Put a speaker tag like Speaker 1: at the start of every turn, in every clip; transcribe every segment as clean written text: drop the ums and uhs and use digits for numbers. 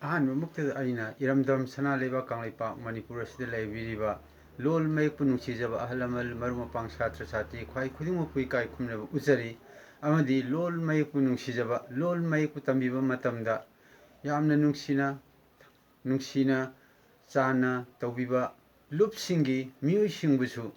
Speaker 1: ꯑꯍꯥꯟꯕ ꯃꯛꯇꯗ ꯑꯩꯅ ꯏꯔꯝꯗꯝ ꯁꯅꯥ ꯂꯩꯕꯥꯛ ꯀꯪꯂꯩꯄꯥꯛ ꯃꯅꯤꯄꯨꯔ ꯑꯁꯤꯗ ꯂꯩꯕꯤꯔꯤꯕ ꯂꯣꯜ ꯃꯌꯦꯛꯄꯨ ꯅꯨꯡꯁꯤꯖꯕ ꯑꯍꯜ ꯂꯃꯟ ꯃꯔꯨꯞ ꯃꯄꯥꯡ ꯁꯥꯇ꯭ꯔ ꯁꯥꯇ꯭ꯔꯤ ꯈ꯭ꯋꯥꯏ ꯈꯨꯗꯤꯡꯃꯛꯄꯨ ꯏꯀꯥꯏ ꯈꯨꯝꯅꯕ ꯎꯠꯆꯔꯤ ꯑꯃꯗꯤ ꯂꯣꯜ ꯃꯌꯦꯛꯄꯨ ꯅꯨꯡꯁꯤꯖꯕ ꯂꯣꯜ ꯃꯌꯦꯛꯄꯨ ꯇꯝꯕꯤꯕ ꯃꯇꯝꯗ ꯌꯥꯝꯅ ꯅꯨꯡꯁꯤꯅ ꯆꯥꯟꯅ ꯇꯧꯕꯤꯕ ꯂꯨꯞꯁꯤꯡꯒꯤ ꯃꯤꯑꯣꯏꯁꯤꯡꯕꯨꯁꯨ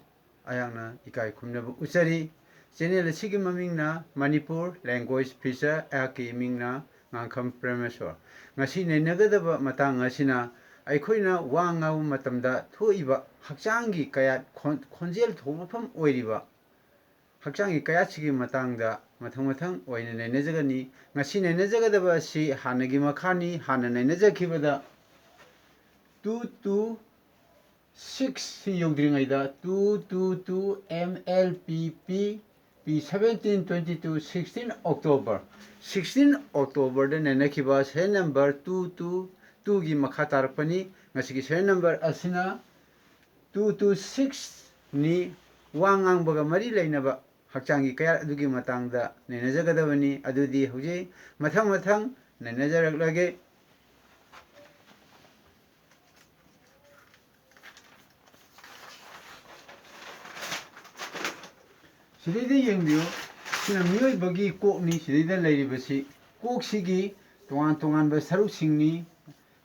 Speaker 1: ꯑꯩꯍꯥꯛꯅ ꯏꯀꯥꯏ ꯈꯨꯝꯅꯕ ꯎꯠꯆꯔꯤ ꯆꯦꯅꯦꯜ ꯑꯁꯤꯒꯤ ꯃꯃꯤꯡꯅ ꯃꯅꯤꯄꯨꯔ ꯂꯦꯡꯒ꯭ꯋꯦꯖ ꯐꯤꯆꯔ ꯑꯩꯍꯥꯛꯀꯤ ꯏꯃꯤꯡꯅ ꯉꯥꯡꯈꯝ ꯄ꯭ꯔꯦꯃꯦꯁꯣꯔ ꯉꯁꯤ ꯅꯩꯅꯒꯗꯕ ꯃꯇꯥꯡ ꯑꯁꯤꯅ ꯑꯩꯈꯣꯏꯅ ꯋꯥ ꯉꯥꯡꯕ ꯃꯇꯝꯗ ꯊꯣꯛꯏꯕ ꯍꯛꯆꯥꯡꯒꯤ ꯀꯌꯥꯠ ꯈꯣꯟꯖꯦꯜ ꯊꯣꯛꯐꯝ ꯑꯣꯏꯔꯤꯕ ꯍꯛꯆꯥꯡꯒꯤ ꯀꯌꯥꯠꯁꯤꯒꯤ ꯃꯇꯥꯡꯗ ꯃꯊꯪ ꯑꯣꯏꯅ ꯅꯩꯅꯖꯒꯅꯤ ꯉꯁꯤ ꯅꯩꯅꯖꯒꯗꯕ ꯑꯁꯤ ꯍꯥꯟꯅꯒꯤ ꯃꯈꯥꯅꯤ ꯍꯥꯟꯅ ꯅꯩꯅꯖꯈꯤꯕꯗ 226 ꯁꯤ ꯌꯧꯗ꯭ꯔꯤꯉꯩꯗ 222 MLPP P1722 16 ꯑꯣꯛꯇꯣꯕꯔꯗ ꯅꯩꯅꯈꯤꯕ ꯁꯦꯔꯤꯌꯦꯜ ꯅꯝꯕꯔ 222ꯒꯤ ꯃꯈꯥ ꯇꯥꯔꯛꯄꯅꯤ ꯉꯁꯤꯒꯤ ꯁꯦꯔꯤꯌꯦꯜ ꯅꯝꯕꯔ ꯑꯁꯤꯅ 226ꯅꯤ ꯋꯥ ꯉꯥꯡꯕꯒ ꯃꯔꯤ ꯂꯩꯅꯕ ꯍꯛꯆꯥꯡꯒꯤ ꯀꯌꯥꯠ ꯑꯗꯨꯒꯤ ꯃꯇꯥꯡꯗ ꯅꯩꯅꯖꯒꯗꯕꯅꯤ ꯑꯗꯨꯗꯤ ꯍꯧꯖꯤꯛ ꯃꯊꯪ ꯅꯩꯅꯖꯔꯛꯂꯒꯦ ꯁꯤꯗꯩꯗ ꯌꯦꯡꯕꯤꯌꯨ ꯁꯤꯅ ꯃꯤꯑꯣꯏꯕꯒꯤ ꯀꯣꯛꯅꯤ ꯁꯤꯗꯩꯗ ꯂꯩꯔꯤꯕꯁꯤ ꯀꯣꯛꯁꯤꯒꯤ ꯇꯣꯉꯥꯟ ꯇꯣꯉꯥꯟꯕ ꯁꯔꯨꯛꯁꯤꯡꯅꯤ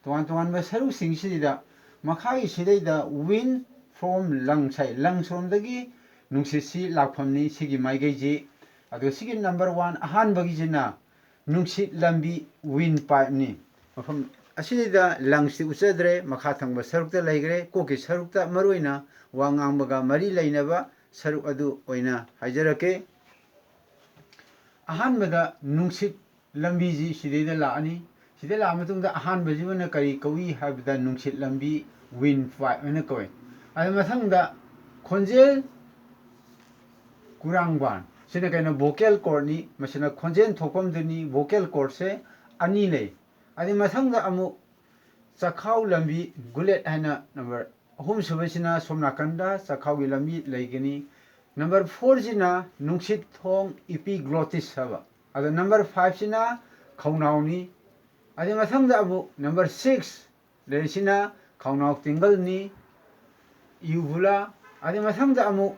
Speaker 1: ꯇꯣꯉꯥꯟ ꯇꯣꯉꯥꯟꯕ ꯁꯔꯨꯛꯁꯤꯡꯁꯤꯗ ꯃꯈꯥꯒꯤ ꯁꯤꯗꯩꯗ ꯋꯤꯟ ꯐ꯭ꯔꯣꯝ ꯂꯪꯁ ꯍꯥꯏ ꯂꯪꯁꯔꯣꯝꯗꯒꯤ ꯅꯨꯡꯁꯤꯠꯁꯤ ꯂꯥꯛꯐꯝꯅꯤ ꯁꯤꯒꯤ ꯃꯥꯏꯀꯩꯁꯤ ꯑꯗꯣ ꯁꯤꯒꯤ ꯅꯝꯕꯔ 1 ꯑꯍꯥꯟꯕꯒꯤꯁꯤꯅ ꯅꯨꯡꯁꯤꯠ ꯂꯝꯕꯤ ꯋꯤꯟ ꯄꯥꯏꯞꯅꯤ ꯃꯐꯝ ꯑꯁꯤꯗ ꯂꯪꯁꯇꯤ ꯎꯠꯆꯗ꯭ꯔꯦ ꯃꯈꯥ ꯊꯪꯕ ꯁꯔꯨꯛꯇ ꯂꯩꯈ꯭ꯔꯦ ꯀꯣꯛꯀꯤ ꯁꯔꯨꯛꯇ ꯃꯔꯨꯑꯣꯏꯅ ꯋꯥ ꯉꯥꯡꯕꯒ ꯃꯔꯤ ꯂꯩꯅꯕ ꯁꯔꯨꯛ ꯑꯗꯨ ꯑꯣꯏꯅ ꯍꯥꯏꯖꯔꯛꯀꯦ ꯑꯍꯥꯟꯕꯗ ꯅꯨꯡꯁꯤꯠ ꯂꯝꯕꯤꯁꯤ ꯁꯤꯗꯩꯗ ꯂꯥꯛꯑꯅꯤ ꯁꯤꯗ ꯂꯥꯛꯑ ꯃꯇꯨꯡꯗ ꯑꯍꯥꯟꯕꯁꯤꯃꯅ ꯀꯔꯤ ꯀꯧꯏ ꯍꯥꯏꯕꯗ ꯅꯨꯡꯁꯤꯠ ꯂꯝꯕꯤ ꯋꯤꯟ ꯄꯥꯏꯞ ꯍꯥꯏꯅ ꯀꯧꯏ ꯑꯗꯨ ꯃꯊꯪꯗ ꯈꯣꯟꯖꯦꯜ ꯀꯨꯔꯥꯡꯕꯥꯟ ꯁꯤꯅ ꯀꯩꯅꯣ ꯚꯣꯀꯦꯜ ꯀꯣꯔꯠꯅꯤ ꯃꯁꯤꯅ ꯈꯣꯟꯖꯦꯜ ꯊꯣꯛꯐꯝꯗꯨꯅꯤ ꯚꯣꯀꯦꯜ ꯀꯣꯔꯠꯁꯦ ꯑꯅꯤ ꯂꯩ ꯑꯗꯨ ꯃꯊꯪꯗ ꯑꯃꯨꯛ ꯆꯈꯥꯎ ꯂꯝꯕꯤ ꯒꯨꯂꯦꯠ ꯍꯥꯏꯅ ꯅꯝꯕꯔ 3 ꯁꯨꯕꯁꯤꯅ ꯁꯣꯝ ꯅꯥꯀꯟꯗ ꯆꯈꯥꯎꯒꯤ ꯂꯝꯕꯤ ꯂꯩꯒꯅꯤ ꯅꯝꯕꯔ 4ꯁꯤꯅ ꯅꯨꯡꯁꯤꯠ ꯊꯣꯡ ꯏꯄꯤꯒ꯭ꯂꯣꯇꯤꯁ ꯍꯥꯏꯕ ꯑꯗꯣ ꯅꯝꯕꯔ 5ꯁꯤꯅ ꯈꯧꯅꯥꯎꯅꯤ ꯑꯗꯨ ꯃꯊꯪꯗ ꯑꯃꯨꯛ ꯅꯝꯕꯔ 6 ꯂꯩꯔꯤꯁꯤꯅ ꯈꯧꯅꯥꯎ ꯇꯤꯡꯒꯜꯅꯤ ꯏꯎꯚꯨꯂꯥ ꯑꯗꯨ ꯃꯊꯪꯗ ꯑꯃꯨꯛ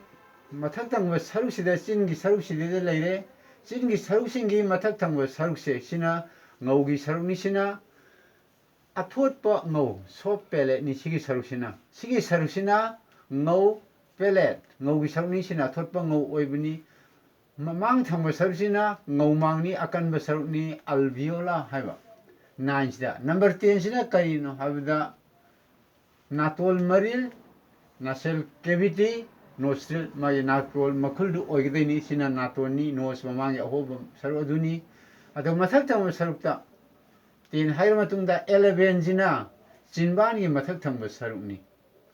Speaker 1: ꯃꯊꯛ ꯊꯪꯕ ꯁꯔꯨꯛꯁꯤꯗ ꯆꯤꯟꯒꯤ ꯁꯔꯨꯛꯁꯤꯗꯩꯗ ꯂꯩꯔꯦ ꯆꯤꯟꯒꯤ ꯁꯔꯨꯛꯁꯤꯡꯒꯤ ꯃꯊꯛ ꯊꯪꯕ ꯁꯔꯨꯛꯁꯦ ꯁꯤꯅ ꯉꯧꯒꯤ ꯁꯔꯨꯛꯅꯤ ꯁꯤꯅ ꯑꯊꯣꯠꯄ ꯉꯧ ꯁꯣꯐ ꯄꯦꯂꯦꯠꯅꯤ ꯁꯤꯒꯤ ꯁꯔꯨꯛꯁꯤꯅ ꯉꯧ ꯄꯦꯂꯦꯠ ꯉꯧꯒꯤ ꯁꯔꯨꯛꯅꯤ ꯁꯤꯅ ꯑꯊꯣꯠꯄ ꯉꯧ ꯑꯣꯏꯕꯅꯤ ꯃꯃꯥꯡ ꯊꯪꯕ ꯁꯔꯨꯛꯁꯤꯅ ꯉꯧꯃꯥꯡꯅꯤ ꯑꯀꯟꯕ ꯁꯔꯨꯛꯅꯤ ꯑꯜꯚꯤꯌꯣꯂꯥ ꯍꯥꯏꯕ 9ꯁꯤꯗ ꯅꯝꯕꯔ 10ꯁꯤꯅ ꯀꯔꯤꯅꯣ ꯍꯥꯏꯕꯗ ꯅꯥꯇꯣꯜ ꯃꯔꯤꯜ ꯅꯁꯦꯜ ꯀꯦꯚꯤꯇꯤ ꯅꯣꯁꯇ꯭ꯔꯤꯜ ꯃꯥꯒꯤ ꯅꯥꯇꯣꯜ ꯃꯈꯨꯜꯗꯨ ꯑꯣꯏꯒꯗꯣꯏꯅꯤ ꯁꯤꯅ ꯅꯥꯇꯣꯟꯅꯤ ꯅꯣꯁ ꯃꯃꯥꯡꯒꯤ ꯑꯍꯣꯕ ꯁꯔꯨꯛ ꯑꯗꯨꯅꯤ ꯑꯗꯣ ꯃꯊꯛ ꯊꯪꯕ ꯁꯔꯨꯛꯇ 10 ꯍꯥꯏꯔ ꯃꯇꯨꯡꯗ 11ꯁꯤꯅ ꯆꯤꯟꯕꯥꯟꯒꯤ ꯃꯊꯛ ꯊꯪꯕ ꯁꯔꯨꯛꯅꯤ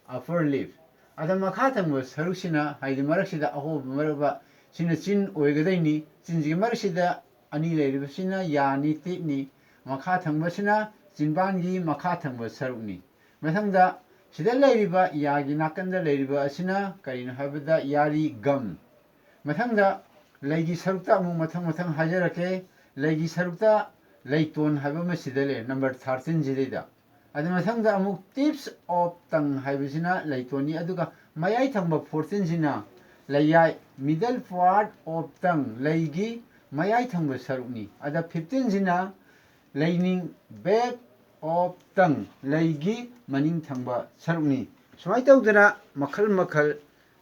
Speaker 1: ꯑꯄꯔ ꯂꯤꯞ ꯑꯗ ꯃꯈꯥ ꯊꯪꯕ ꯁꯔꯨꯛꯁꯤꯅ ꯍꯥꯏꯗꯤ ꯃꯔꯛꯁꯤꯗ ꯑꯍꯣꯕ ꯃꯔꯛꯕ ꯁꯤꯅ ꯆꯤꯟ ꯑꯣꯏꯒꯗꯣꯏꯅꯤ ꯆꯤꯟꯁꯤꯒꯤ ꯃꯔꯛꯁꯤꯗ ꯑꯅꯤ ꯂꯩꯔꯤꯕꯁꯤꯅ ꯌꯥꯅꯤ ꯇꯤꯠꯅꯤ ꯃꯈꯥ ꯊꯪꯕꯁꯤꯅ ꯆꯤꯟꯕꯥꯟꯒꯤ ꯃꯈꯥ ꯊꯪꯕ ꯁꯔꯨꯛꯅꯤ ꯃꯊꯪꯗ ꯁꯤꯗ ꯂꯩꯔꯤꯕ ꯌꯥꯒꯤ ꯅꯥꯀꯟꯗ ꯂꯩꯔꯤꯕ ꯑꯁꯤꯅ ꯀꯔꯤꯅꯣ ꯍꯥꯏꯕꯗ ꯌꯥꯔꯤ ꯒꯝ ꯃꯊꯪꯗ ꯂꯩꯒꯤ ꯁꯔꯨꯛꯇ ꯑꯃꯨꯛ ꯃꯊꯪ ꯍꯥꯏꯖꯔꯛꯀꯦ ꯂꯩꯒꯤ ꯁꯔꯨꯛꯇ ꯂꯩꯇꯣꯟ ꯍꯥꯏꯕ ꯑꯃ ꯁꯤꯗ ꯂꯩ ꯅꯝꯕꯔ 13 ꯑꯗꯨ ꯃꯊꯪꯗ ꯑꯃꯨꯛ ꯇꯤꯞꯁ ꯑꯣꯐ ꯇꯪ ꯍꯥꯏꯕꯁꯤꯅ ꯂꯩꯇꯣꯟꯅꯤ ꯑꯗꯨꯒ ꯃꯌꯥꯏ ꯊꯪꯕ 14ꯁꯤꯅ ꯂꯩꯌꯥꯏ ꯃꯤꯗꯜ ꯄꯥꯔꯠ ꯑꯣꯐ ꯇꯪ ꯂꯩꯒꯤ ꯃꯌꯥꯏ ꯊꯪꯕ ꯁꯔꯨꯛꯅꯤ ꯑꯗ 15ꯁꯤꯅ ꯂꯩꯅꯤꯡ ꯕꯦꯛ ꯑꯣꯐ ꯇꯪ ꯂꯩꯒꯤ ꯃꯅꯤꯡ ꯊꯪꯕ ꯁꯔꯨꯛꯅꯤ ꯁꯨꯃꯥꯏꯅ ꯇꯧꯗꯅ ꯃꯈꯜ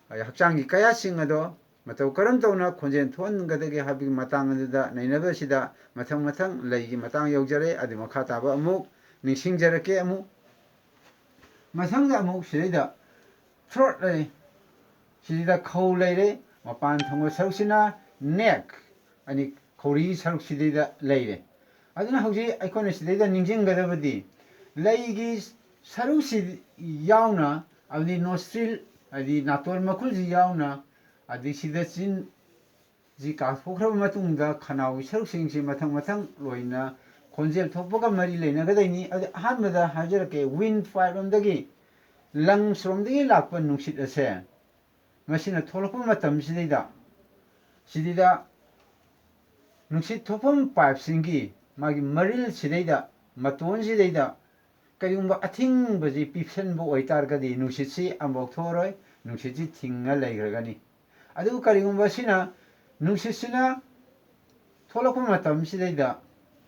Speaker 1: ꯍꯛꯆꯥꯡꯒꯤ ꯀꯌꯥꯠꯁꯤꯡ ꯑꯗꯣ ꯃꯇꯧ ꯀꯔꯝ ꯇꯧꯅ ꯈꯣꯟꯖꯦꯜ ꯊꯣꯛꯍꯟꯒꯗꯒꯦ ꯍꯥꯏꯕꯒꯤ ꯃꯇꯥꯡ ꯑꯗꯨꯗ ꯅꯩꯅꯕꯁꯤꯗ ꯃꯊꯪ ꯂꯩꯒꯤ ꯃꯇꯥꯡ ꯌꯧꯖꯔꯦ ꯑꯗꯨ ꯃꯈꯥ ꯇꯥꯕ ꯑꯃꯨꯛ ꯅꯤꯡꯁꯤꯡꯖꯔꯛꯀꯦ ꯑꯃꯨꯛ ꯃꯊꯪꯗ ꯑꯃꯨꯛ ꯁꯤꯗꯩꯗ ꯊ꯭ꯔꯣꯠ ꯂꯩ ꯁꯤꯗ ꯈꯧ ꯂꯩꯔꯦ ꯃꯄꯥꯟ ꯊꯪꯕ ꯁꯔꯨꯛꯁꯤꯅ ꯅꯦꯛ ꯑꯅꯤ ꯈꯧꯔꯤꯒꯤ ꯁꯔꯨꯛꯁꯤꯗꯩꯗ ꯂꯩꯔꯦ ꯑꯗꯨꯅ ꯍꯧꯖꯤꯛ ꯑꯩꯈꯣꯏꯅ ꯁꯤꯗꯩꯗ ꯅꯤꯡꯁꯤꯡꯒꯗꯕꯗꯤ ꯂꯩꯒꯤ ꯁꯔꯨꯛꯁꯤ ꯌꯥꯎꯅ ꯑꯗꯨꯗꯤ ꯅꯣꯁꯇ꯭ꯔꯤꯜ ꯍꯥꯏꯗꯤ ꯅꯥꯇꯣꯟ ꯃꯈꯨꯜꯁꯤ ꯌꯥꯎꯅ ꯑꯗꯩ ꯁꯤꯗ ꯆꯤꯟꯁꯤ ꯀꯥꯊꯣꯛꯈ꯭ꯔꯕ ꯃꯇꯨꯡꯗ ꯈꯅꯥꯎꯒꯤ ꯁꯔꯨꯛꯁꯤꯡꯁꯤ ꯃꯊꯪ ꯂꯣꯏꯅ ꯈꯣꯟꯖꯦꯜ ꯊꯣꯛꯄꯒ ꯃꯔꯤ ꯂꯩꯅꯒꯗꯣꯏꯅꯤ ꯑꯗꯨ ꯑꯍꯥꯟꯕꯗ ꯍꯥꯏꯖꯔꯛꯀꯦ ꯋꯤꯟ ꯄꯥꯏꯞꯂꯣꯝꯗꯒꯤ ꯂꯪꯁꯔꯣꯝꯗꯒꯤ ꯂꯥꯛꯄ ꯅꯨꯡꯁꯤꯠ ꯑꯁꯦ ꯃꯁꯤꯅ ꯊꯣꯛꯂꯛꯄ ꯃꯇꯝꯁꯤꯗꯩꯗ ꯅꯨꯡꯁꯤꯠ ꯊꯣꯛꯐꯝ ꯄꯥꯏꯞꯁꯤꯡꯒꯤ ꯃꯥꯒꯤ ꯃꯔꯤꯜꯁꯤꯗꯩꯗ ꯃꯇꯣꯟꯁꯤꯗꯩꯗ ꯀꯔꯤꯒꯨꯝꯕ ꯑꯊꯤꯡꯕꯁꯤ ꯄꯤꯁꯟꯕ ꯑꯣꯏꯇꯥꯔꯒꯗꯤ ꯅꯨꯡꯁꯤꯠꯁꯤ ꯑꯃꯐꯥꯎ ꯊꯣꯛꯑꯔꯣꯏ ꯅꯨꯡꯁꯤꯠꯁꯤ ꯊꯤꯡꯉ ꯂꯩꯈ꯭ꯔꯒꯅꯤ ꯑꯗꯨꯕꯨ ꯀꯔꯤꯒꯨꯝꯕ ꯁꯤꯅ ꯅꯨꯡꯁꯤꯠꯁꯤꯅ ꯊꯣꯛꯂꯛꯄ ꯃꯇꯝꯁꯤꯗꯩꯗ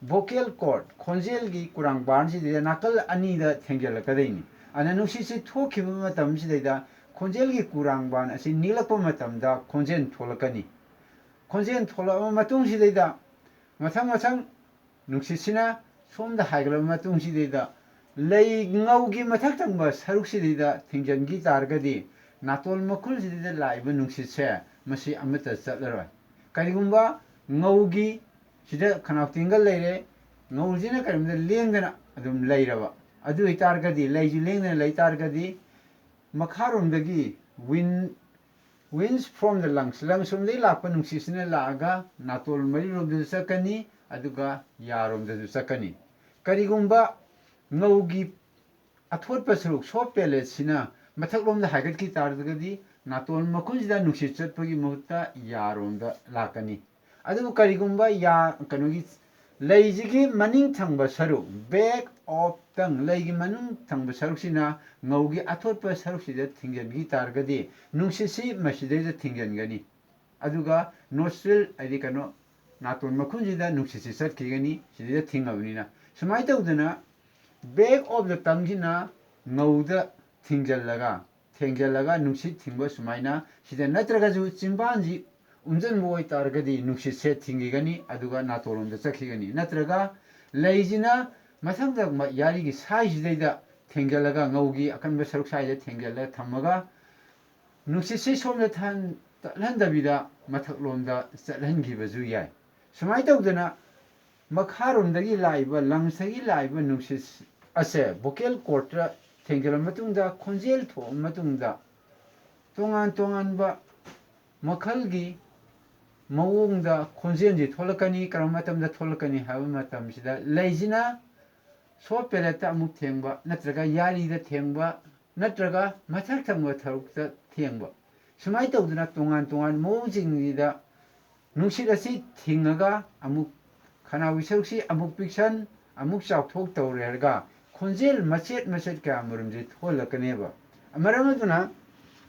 Speaker 1: ꯚꯣꯀꯦꯜ ꯀꯣꯔꯠ ꯈꯣꯟꯖꯦꯜꯒꯤ ꯀꯨꯔꯥꯡꯕꯥꯟꯁꯤꯗꯩꯗ ꯅꯥꯀꯜ ꯑꯅꯤꯗ ꯊꯦꯡꯖꯤꯜꯂꯛꯀꯗꯣꯏꯅꯤ ꯑꯗꯨꯅ ꯅꯨꯡꯁꯤꯠꯁꯤ ꯊꯣꯛꯈꯤꯕ ꯃꯇꯝꯁꯤꯗꯩꯗ ꯈꯣꯟꯖꯦꯜꯒꯤ ꯀꯨꯔꯥꯡꯕꯥꯟ ꯑꯁꯤ ꯅꯤꯛꯂꯛꯄ ꯃꯇꯝꯗ ꯈꯣꯟꯖꯦꯜ ꯊꯣꯛꯂꯛꯀꯅꯤ ꯈꯣꯟꯖꯦꯜ ꯊꯣꯛꯂꯛꯑꯕ ꯃꯇꯨꯡꯁꯤꯗꯩꯗ ꯃꯊꯪ ꯃꯊꯪ ꯅꯨꯡꯁꯤꯠꯁꯤꯅ ꯁꯣꯝꯗ ꯍꯥꯏꯒꯠꯂꯕ ꯃꯇꯨꯡꯁꯤꯗꯩꯗ ꯂꯩ ꯉꯧꯒꯤ ꯃꯊꯛ ꯊꯪꯕ ꯁꯔꯨꯛꯁꯤꯗꯩꯗ ꯊꯤꯡꯖꯤꯟꯈꯤ ꯇꯥꯔꯒꯗꯤ ꯅꯥꯇꯣꯟ ꯃꯈꯨꯜꯁꯤꯗꯩꯗ ꯂꯥꯛꯏꯕ ꯅꯨꯡꯁꯤꯠꯁꯦ ꯃꯁꯤ ꯑꯃꯠꯇ ꯆꯠꯂꯔꯣꯏ ꯀꯔꯤꯒꯨꯝꯕ ꯉꯧꯒꯤ ꯁꯤꯗ ꯈꯅꯥꯎ ꯇꯤꯡꯒꯜ ꯂꯩꯔꯦ ꯉꯧꯁꯤꯅ ꯀꯔꯤꯒꯨꯝꯕꯗ ꯂꯦꯡꯗꯅ ꯑꯗꯨꯝ ꯂꯩꯔꯕ ꯑꯗꯨ ꯑꯣꯏꯇꯥꯔꯒꯗꯤ ꯂꯩꯁꯤ ꯂꯦꯡꯗꯅ ꯂꯩ ꯇꯥꯔꯒꯗꯤ ꯃꯈꯥꯔꯣꯝꯗꯒꯤ ꯋꯤꯟꯁ ꯐ꯭ꯔꯣꯝ ꯗ ꯂꯪꯁ ꯂꯣꯝꯗꯒꯤ ꯂꯥꯛꯄ ꯅꯨꯡꯁꯤꯠꯁꯤꯅ ꯂꯥꯛꯑꯒ ꯅꯥꯇꯣꯟ ꯃꯔꯤꯔꯣꯝꯗꯁꯨ ꯆꯠꯀꯅꯤ ꯑꯗꯨꯒ ꯌꯥꯔꯣꯝꯗꯁꯨ ꯆꯠꯀꯅꯤ ꯀꯔꯤꯒꯨꯝꯕ ꯉꯧꯒꯤ ꯑꯊꯣꯠꯄ ꯁꯔꯨꯛ ꯁꯣꯐ ꯄꯦꯂꯦꯠꯁꯤꯅ ꯃꯊꯛꯂꯣꯝꯗ ꯍꯥꯏꯒꯠꯈꯤ ꯇꯥꯔꯒꯗꯤ ꯅꯥꯇꯣꯟ ꯃꯈꯨꯜꯁꯤꯗ ꯅꯨꯡꯁꯤꯠ ꯆꯠꯄꯒꯤ ꯃꯍꯨꯠꯇ ꯌꯥꯔꯣꯝꯗ ꯂꯥꯛꯀꯅꯤ ꯑꯗꯨꯕꯨ ꯀꯔꯤꯒꯨꯝꯕ ꯀꯩꯅꯣꯒꯤ ꯂꯩꯁꯤꯒꯤ ꯃꯅꯤꯡ ꯊꯪꯕ ꯁꯔꯨꯛ ꯕꯦꯛ ꯑꯣꯐ ꯇꯪ ꯂꯩꯒꯤ ꯃꯅꯨꯡ ꯊꯪꯕ ꯁꯔꯨꯛꯁꯤꯅ ꯉꯧꯒꯤ ꯑꯊꯣꯠꯄ ꯁꯔꯨꯛꯁꯤꯗ ꯊꯤꯡꯖꯤꯟꯈꯤ ꯇꯥꯔꯒꯗꯤ ꯅꯨꯡꯁꯤꯠꯁꯤ ꯃꯁꯤꯗꯩꯗ ꯊꯤꯡꯖꯤꯟꯒꯅꯤ ꯑꯗꯨꯒ ꯅꯣꯁꯇ꯭ꯔꯤꯜ ꯍꯥꯏꯗꯤ ꯀꯩꯅꯣ ꯅꯥꯇꯣꯟ ꯃꯈꯨꯟꯁꯤꯗ ꯅꯨꯡꯁꯤꯠꯁꯤ ꯆꯠꯈꯤꯒꯅꯤ ꯁꯤꯗꯩꯗ ꯊꯤꯡꯉꯕꯅꯤꯅ ꯁꯨꯃꯥꯏꯅ ꯇꯧꯗꯅ ꯕꯦꯛ ꯑꯣꯐ ꯗ ꯇꯪꯁꯤꯅ ꯉꯧꯗ ꯊꯦꯡꯖꯤꯜꯂꯒ ꯅꯨꯡꯁꯤꯠ ꯊꯤꯡꯕ ꯁꯨꯃꯥꯏꯅ ꯁꯤꯗ ꯅꯠꯇ꯭ꯔꯒꯁꯨ ꯆꯤꯝꯕꯥꯟꯁꯤ ꯎꯝꯖꯤꯟꯕ ꯑꯣꯏꯇꯥꯔꯒꯗꯤ ꯅꯨꯡꯁꯤꯠꯁꯦ ꯊꯤꯡꯈꯤꯒꯅꯤ ꯑꯗꯨꯒ ꯅꯥꯇꯣꯟꯂꯣꯝꯗ ꯆꯠꯈꯤꯒꯅꯤ ꯅꯠꯇ꯭ꯔꯒ ꯂꯩꯁꯤꯅ ꯃꯊꯪꯗ ꯌꯥꯔꯤꯒꯤ ꯁꯥꯏꯁꯤꯗꯩꯗ ꯊꯦꯡꯖꯤꯜꯂꯒ ꯉꯧꯒꯤ ꯑꯀꯟꯕ ꯁꯔꯨꯛ ꯁꯥꯏꯗ ꯊꯦꯡꯖꯤꯜꯂꯒ ꯊꯝꯃꯒ ꯅꯨꯡꯁꯤꯠꯁꯤ ꯁꯣꯝꯗ ꯆꯠꯍꯟꯗꯕꯤꯗ ꯃꯊꯛꯂꯣꯝꯗ ꯆꯠꯍꯟꯈꯤꯕꯁꯨ ꯌꯥꯏ ꯁꯨꯃꯥꯏꯅ ꯇꯧꯗꯅ ꯃꯈꯥꯔꯣꯝꯗꯒꯤ ꯂꯥꯛꯏꯕ ꯂꯪꯁꯇꯒꯤ ꯂꯥꯛꯏꯕ ꯅꯨꯡꯁꯤꯠ ꯑꯁꯦ ꯚꯣꯀꯦꯜ ꯀꯣꯔꯠꯇ ꯊꯦꯡꯖꯤꯜꯂꯕ ꯃꯇꯨꯡꯗ ꯈꯣꯟꯖꯦꯜ ꯊꯣꯛꯑꯕ ꯃꯇꯨꯡꯗ ꯇꯣꯉꯥꯟ ꯇꯣꯉꯥꯟꯕ ꯃꯈꯜꯒꯤ ꯃꯑꯣꯡꯗ ꯈꯣꯟꯖꯦꯜꯁꯤ ꯊꯣꯛꯂꯛꯀꯅꯤ ꯀꯔꯝꯕ ꯃꯇꯝꯗ ꯊꯣꯛꯂꯛꯀꯅꯤ ꯍꯥꯏꯕ ꯃꯇꯝꯁꯤꯗ ꯂꯩꯁꯤꯅ ꯁꯣꯐ ꯄꯦꯂꯦꯠꯇ ꯑꯃꯨꯛ ꯊꯦꯡꯕ ꯅꯠꯇ꯭ꯔꯒ ꯌꯥꯔꯤꯗ ꯊꯦꯡꯕ ꯅꯠꯇ꯭ꯔꯒ ꯃꯊꯛ ꯊꯪꯕ ꯁꯔꯨꯛꯇ ꯊꯦꯡꯕ ꯁꯨꯃꯥꯏꯅ ꯇꯧꯗꯅ ꯇꯣꯉꯥꯟ ꯇꯣꯉꯥꯟꯕ ꯃꯑꯣꯡꯁꯤꯡꯁꯤꯗ ꯅꯨꯡꯁꯤꯠ ꯑꯁꯤ ꯊꯤꯡꯉꯒ ꯑꯃꯨꯛ ꯈꯅꯥꯎꯒꯤ ꯁꯔꯨꯛꯁꯤ ꯑꯃꯨꯛ ꯄꯤꯛꯁꯟ ꯑꯃꯨꯛ ꯆꯥꯎꯊꯣꯛ ꯇꯧꯔꯦ ꯍꯥꯏꯔꯒ ꯈꯣꯟꯖꯦꯜ ꯃꯆꯦꯠ ꯃꯆꯦꯠ ꯀꯌꯥ ꯃꯔꯨꯝꯁꯤ ꯊꯣꯛꯍꯜꯂꯛꯀꯅꯦꯕ ꯃꯔꯝ ꯑꯗꯨꯅ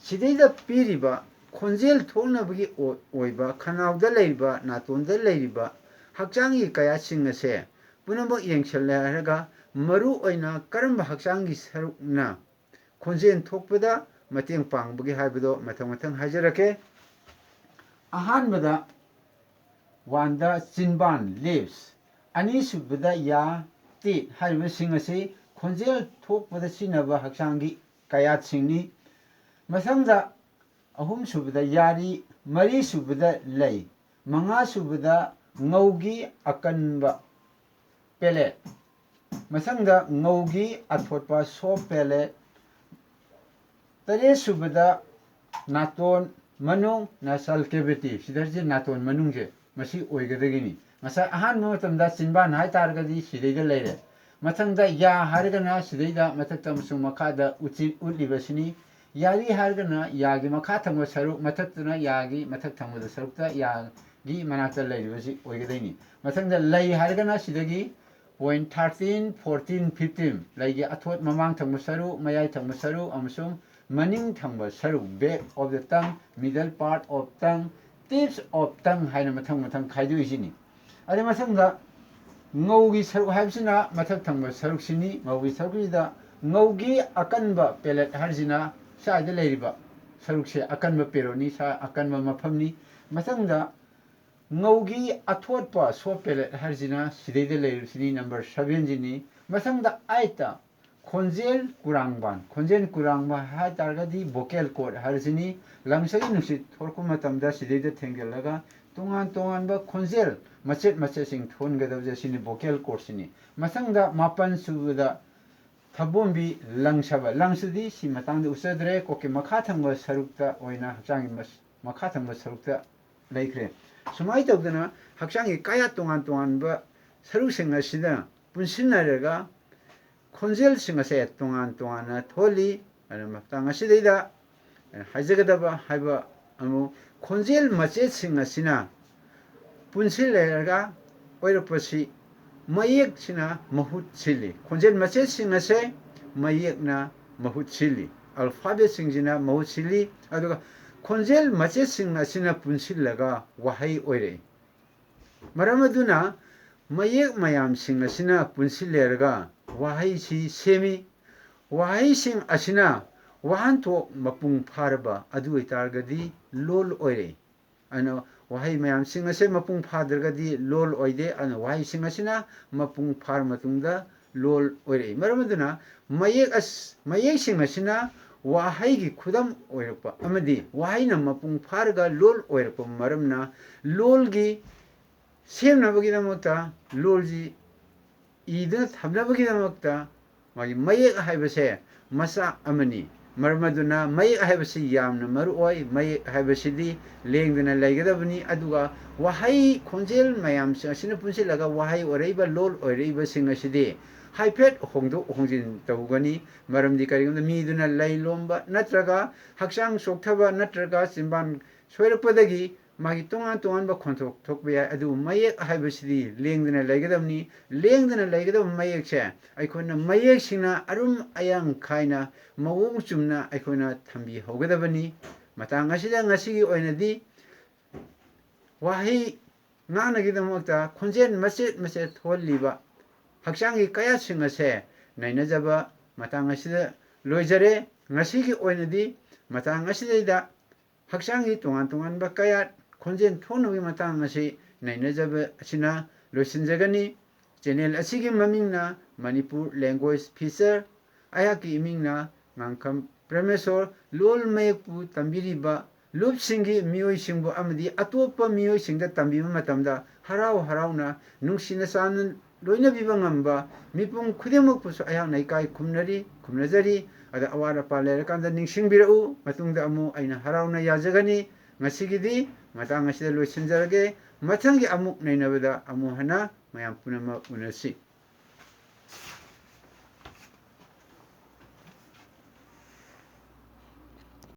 Speaker 1: ꯁꯤꯗꯩꯗ ꯄꯤꯔꯤꯕ ꯈꯣꯟꯖꯦꯜ ꯊꯣꯛꯅꯕꯒꯤ ꯑꯣꯏꯕ ꯈꯅꯥꯎꯗ ꯂꯩꯔꯤꯕ ꯅꯥꯇꯣꯟꯗ ꯂꯩꯔꯤꯕ ꯍꯛꯆꯥꯡꯒꯤ ꯀꯌꯥꯠꯁꯤꯡ ꯑꯁꯦ ꯄꯨꯝꯅꯃꯛ ꯌꯦꯡꯁꯜꯂꯦ ꯍꯥꯏꯔꯒ ꯃꯔꯨ ꯑꯣꯏꯅ ꯀꯔꯝꯕ ꯍꯛꯆꯥꯡꯒꯤ ꯁꯔꯨꯛꯅ ꯈꯣꯟꯖꯦꯜ ꯊꯣꯛꯄꯗ ꯃꯇꯦꯡ ꯄꯥꯡꯕꯒꯦ ꯍꯥꯏꯕꯗꯣ ꯃꯊꯪ ꯃꯊꯪ ꯍꯥꯏꯖꯔꯛꯀꯦ ꯑꯍꯥꯟꯕꯗ ꯋꯥꯟꯗ ꯆꯤꯟꯕꯥꯟ ꯂꯤꯞꯁ ꯑꯅꯤꯁꯨꯕꯗ ꯌꯥ ꯇꯤꯠ ꯍꯥꯏꯔꯤꯕꯁꯤꯡ ꯑꯁꯤ ꯈꯣꯟꯖꯦꯜ ꯊꯣꯛꯄꯗ ꯁꯤꯖꯤꯟꯅꯕ ꯍꯛꯆꯥꯡꯒꯤ ꯀꯌꯥꯠꯁꯤꯡꯅꯤ ꯃꯊꯪꯗ ꯑꯍꯨꯝꯁꯨꯕꯗ ꯌꯥꯔꯤ ꯃꯔꯤꯁꯨꯕꯗ ꯂꯩ ꯃꯉꯥꯁꯨꯕꯗ ꯉꯧꯒꯤ ꯑꯀꯟꯕ ꯄꯦꯂꯦꯠ ꯃꯊꯪꯗ ꯉꯧꯒꯤ ꯑꯊꯣꯠꯄ ꯁꯣꯐ ꯄꯦꯂꯦꯠ ꯇꯔꯦꯠꯁꯨꯕꯗ ꯅꯥꯇꯣꯟ ꯃꯅꯨꯡ ꯅꯁꯜ ꯀꯦꯚꯤꯇꯤ ꯁꯤꯗꯁꯤ ꯅꯥꯇꯣꯟ ꯃꯅꯨꯡꯁꯦ ꯃꯁꯤ ꯑꯣꯏꯒꯗꯒꯤꯅꯤ ꯉꯁꯥꯏ ꯑꯍꯥꯟꯕ ꯃꯇꯝꯗ ꯆꯤꯟꯕꯥꯟ ꯍꯥꯏꯇꯥꯔꯒꯗꯤ ꯁꯤꯗꯩꯗ ꯂꯩꯔꯦ ꯃꯊꯪꯗ ꯌꯥ ꯍꯥꯏꯔꯒꯅ ꯁꯤꯗꯩꯗ ꯃꯊꯛꯇ ꯑꯃꯁꯨꯡ ꯃꯈꯥꯗ ꯎꯠꯂꯤꯕꯁꯤꯅꯤ ꯌꯥꯔꯤ ꯍꯥꯏꯔꯒꯅ ꯌꯥꯒꯤ ꯃꯈꯥ ꯊꯪꯕ ꯁꯔꯨꯛ ꯃꯊꯛꯇꯨꯅ ꯌꯥꯒꯤ ꯃꯊꯛ ꯊꯪꯕꯗ ꯁꯔꯨꯛꯇ ꯌꯥꯒꯤ ꯃꯅꯥꯛꯇ ꯂꯩꯔꯤꯕꯁꯤ ꯑꯣꯏꯒꯗꯣꯏꯅꯤ ꯃꯊꯪꯗ ꯂꯩ ꯍꯥꯏꯔꯒꯅ ꯁꯤꯗꯒꯤ ꯄꯣꯏꯟ 13, 14, 15 ꯂꯩꯒꯤ ꯑꯊꯣꯠ ꯃꯃꯥꯡ ꯊꯪꯕ ꯁꯔꯨꯛ ꯃꯌꯥꯏ ꯊꯪꯕ ꯁꯔꯨꯛ ꯑꯃꯁꯨꯡ ꯃꯅꯤꯡ ꯊꯪꯕ ꯁꯔꯨꯛ ꯕꯦꯛ ꯑꯣꯐ ꯗ ꯇꯪ ꯃꯤꯗꯜ ꯄꯥꯔꯠ ꯑꯣꯐ ꯇꯪ ꯇꯤꯞꯁ ꯑꯣꯐ ꯇꯪ ꯍꯥꯏꯅ ꯃꯊꯪ ꯃꯊꯪ ꯈꯥꯏꯗꯣꯛꯏꯁꯤꯅꯤ ꯑꯗꯨ ꯃꯊꯪꯗ ꯉꯧꯒꯤ ꯁꯔꯨꯛ ꯍꯥꯏꯕꯁꯤꯅ ꯃꯊꯛ ꯊꯪꯕ ꯁꯔꯨꯛꯁꯤꯅꯤ ꯉꯧꯒꯤ ꯁꯔꯨꯛꯁꯤꯗ ꯉꯧꯒꯤ ꯑꯀꯟꯕ ꯄꯦꯂꯦꯠ ꯍꯥꯏꯔꯤꯁꯤꯅ ꯁ꯭ꯋꯥꯏꯗ ꯂꯩꯔꯤꯕ ꯁꯔꯨꯛꯁꯦ ꯑꯀꯟꯕ ꯄꯦꯔꯣꯠꯅꯤ ꯑꯀꯟꯕ ꯃꯐꯝꯅꯤ ꯃꯊꯪꯗ ꯉꯧꯒꯤ ꯑꯊꯣꯠꯄ ꯁꯣꯐ ꯄꯦꯂꯦꯠ ꯍꯥꯏꯔꯤꯁꯤꯅ ꯁꯤꯗꯩꯗ ꯂꯩꯔꯤꯕꯁꯤꯅꯤ ꯅꯝꯕꯔ 7ꯁꯤꯅꯤ ꯃꯊꯪꯗ 8ꯇ ꯈꯣꯟꯖꯦꯜ ꯀꯨꯔꯥꯡꯕ ꯍꯥꯏꯇꯥꯔꯒꯗꯤ ꯚꯣꯀꯦꯜ ꯀꯣꯔꯠ ꯍꯥꯏꯔꯤꯁꯤꯅꯤ ꯂꯪꯁꯒꯤ ꯅꯨꯡꯁꯤꯠ ꯊꯣꯛꯂꯛꯄ ꯃꯇꯝꯗ ꯁꯤꯗꯩꯗ ꯊꯦꯡꯖꯤꯜꯂꯒ ꯇꯣꯉꯥꯟ ꯇꯣꯉꯥꯟꯕ ꯈꯣꯟꯖꯦꯜ ꯃꯆꯦꯠ ꯃꯆꯦꯠꯁꯤꯡ ꯊꯣꯟꯒꯗꯕꯁꯦ ꯁꯤꯅꯤ ꯚꯣꯀꯦꯜ ꯀꯣꯔꯠꯁꯤꯅꯤ ꯃꯊꯪꯗ 9ꯁꯨꯕꯗ ꯊꯕꯣꯝꯕꯤ ꯂꯪꯁꯗꯤ ꯁꯤ ꯃꯇꯥꯡꯗ ꯎꯠꯆꯗ꯭ꯔꯦ ꯀꯣꯛꯀꯤ ꯃꯈꯥ ꯊꯪꯕ ꯁꯔꯨꯛꯇ ꯑꯣꯏꯅ ꯍꯛꯆꯥꯡꯒꯤ ꯃꯈꯥ ꯊꯪꯕ ꯁꯔꯨꯛꯇ ꯂꯩꯈ꯭ꯔꯦ ꯁꯨꯃꯥꯏꯅ ꯇꯧꯗꯅ ꯍꯛꯆꯥꯡꯒꯤ ꯀꯌꯥꯠ ꯇꯣꯉꯥꯟ ꯇꯣꯉꯥꯟꯕ ꯁꯔꯨꯛꯁꯤꯡ ꯑꯁꯤꯗ ꯄꯨꯟꯁꯤꯟꯅꯔꯒ ꯈꯣꯟꯖꯦꯜꯁꯤꯡ ꯑꯁꯦ ꯇꯣꯉꯥꯟ ꯇꯣꯉꯥꯟꯅ ꯊꯣꯜꯂꯤ ꯑꯗꯨꯅ ꯃꯇꯥꯡ ꯑꯁꯤꯗꯩꯗ ꯍꯥꯏꯖꯒꯗꯕ ꯍꯥꯏꯕ ꯑꯃꯨꯛ ꯈꯣꯟꯖꯦꯜ ꯃꯆꯦꯠꯁꯤꯡ ꯑꯁꯤꯅ ꯄꯨꯟꯁꯤꯜꯂꯔꯒ ꯑꯣꯏꯔꯛꯄꯁꯤ mayekꯁꯤꯅ ꯃꯍꯨꯠ ꯁꯤꯜꯂꯤ ꯈꯣꯟꯖꯦꯜ ꯃꯆꯦꯠꯁꯤꯡ ꯑꯁꯦ mayekꯅ ꯃꯍꯨꯠ ꯁꯤꯜꯂꯤ ꯑꯜꯐꯥꯕꯦꯠꯁꯤꯡꯁꯤꯅ ꯃꯍꯨꯠ ꯁꯤꯜꯂꯤ ꯑꯗꯨꯒ ꯈꯣꯟꯖꯦꯜ ꯃꯆꯦꯠꯁꯤꯡ ꯑꯁꯤꯅ ꯄꯨꯟꯁꯤꯜꯂꯒ ꯋꯥꯍꯩ ꯑꯣꯏꯔꯛꯏ ꯃꯔꯝ ꯑꯗꯨꯅ ꯃꯌꯦꯛ ꯃꯌꯥꯝꯁꯤꯡ ꯑꯁꯤꯅ ꯄꯨꯟꯁꯤꯜꯂꯔꯒ ꯋꯥꯍꯩꯁꯤ ꯁꯦꯝꯃꯤ ꯋꯥꯍꯩꯁꯤꯡ ꯑꯁꯤꯅ ꯋꯥꯍꯟꯊꯣꯛ ꯃꯄꯨꯡ ꯐꯥꯔꯕ ꯑꯗꯨ ꯑꯣꯏꯇꯥꯔꯒꯗꯤ ꯂꯣꯜ ꯑꯣꯏꯔꯛꯏ ꯑꯗꯨꯅ ꯋꯥꯍꯩ ꯃꯌꯥꯝꯁꯤꯡ ꯑꯁꯦ ꯃꯄꯨꯡ ꯐꯥꯗ꯭ꯔꯒꯗꯤ ꯂꯣꯜ ꯑꯣꯏꯗꯦ ꯑꯗꯨꯅ ꯋꯥꯍꯩꯁꯤꯡ ꯑꯁꯤꯅ ꯃꯄꯨꯡ ꯐꯥꯔ ꯃꯇꯨꯡꯗ ꯂꯣꯜ ꯑꯣꯏꯔꯛꯏ ꯃꯔꯝ ꯑꯗꯨꯅ ꯃꯌꯦꯛꯁꯤꯡ ꯑꯁꯤ나 와하이기 खुदम 오이럭바 아마디 와하이는 마뿡 파르가 롤 오이럭바 마름나 롤기 셈나버기다먹다 롤지 이드 탑나버기다먹다 마기 마이ek 하이버세 마사 아마니 마르마두나 마이ek 하이버시 야암나 마루오이 마이ek 하이버시디 랭드나 라이게다버니 아두가 와하이 콘젤 마얌시 아시나 분실라가 와하이 오레이바 롤 오레이바 싱아시디 하이펫 홍도 홍진 तौगनी मरमदी करिगम मीदुना लैलोंबा नत्रगा हक्सांग सोक्थबा नत्रगा सिंबान सोयरपदगी मागी तोंगान तोंगानबा खोंथोक थोकबा याय अदु मयेक हाइबसिदी लेंगदना लैगदमनी लेंगदना लैगदम मयेकसे अइखोना मयेकसिंगना अरुम अयांग खाइना मवोंग चुमना अइखोना थंबी होगदबनी मतांग असिदा ngasiगी ओइनदी वाही ngaनागिदमक्ता खोंजेन मसेट मसेट थोलिबा हक्सांगी कयासिंग असे नैनजबा मतंग असिदा लोइजरे ngasiगी ओइनदी मतंग असिदा हक्सांगी तोंगान तोंगानबा कया खोंजेन थोनबी मतंग असी नैनजबा असिना लोइसिनजगनी चैनल असिगी ममिंगना मणिपुर लैंग्वेज फीचर आयाकी इमिंगना ngangkam प्रेमेसोर लोल मयकपु तंबिरिबा लुपसिंगी मियोइसिंगबु अमदी अतोप्पा मियोइसिंगदा तंबिबा मतमदा हराव हरावना नुंसिना सान लोइना बिबा ngamba मिपुंग खुदेमकपुसु अयान नाइकाई खुमनजरी अदा अवारा पालेर कांदा निंगसिंगबिरउ मतुंगदा अमु अइना हरावना याजगनी ngasiगीदी मतंग असिदा लोइसिनजरगे मथंगी अमुक नैनबदा अमु हना मयाम पुनम उनसी।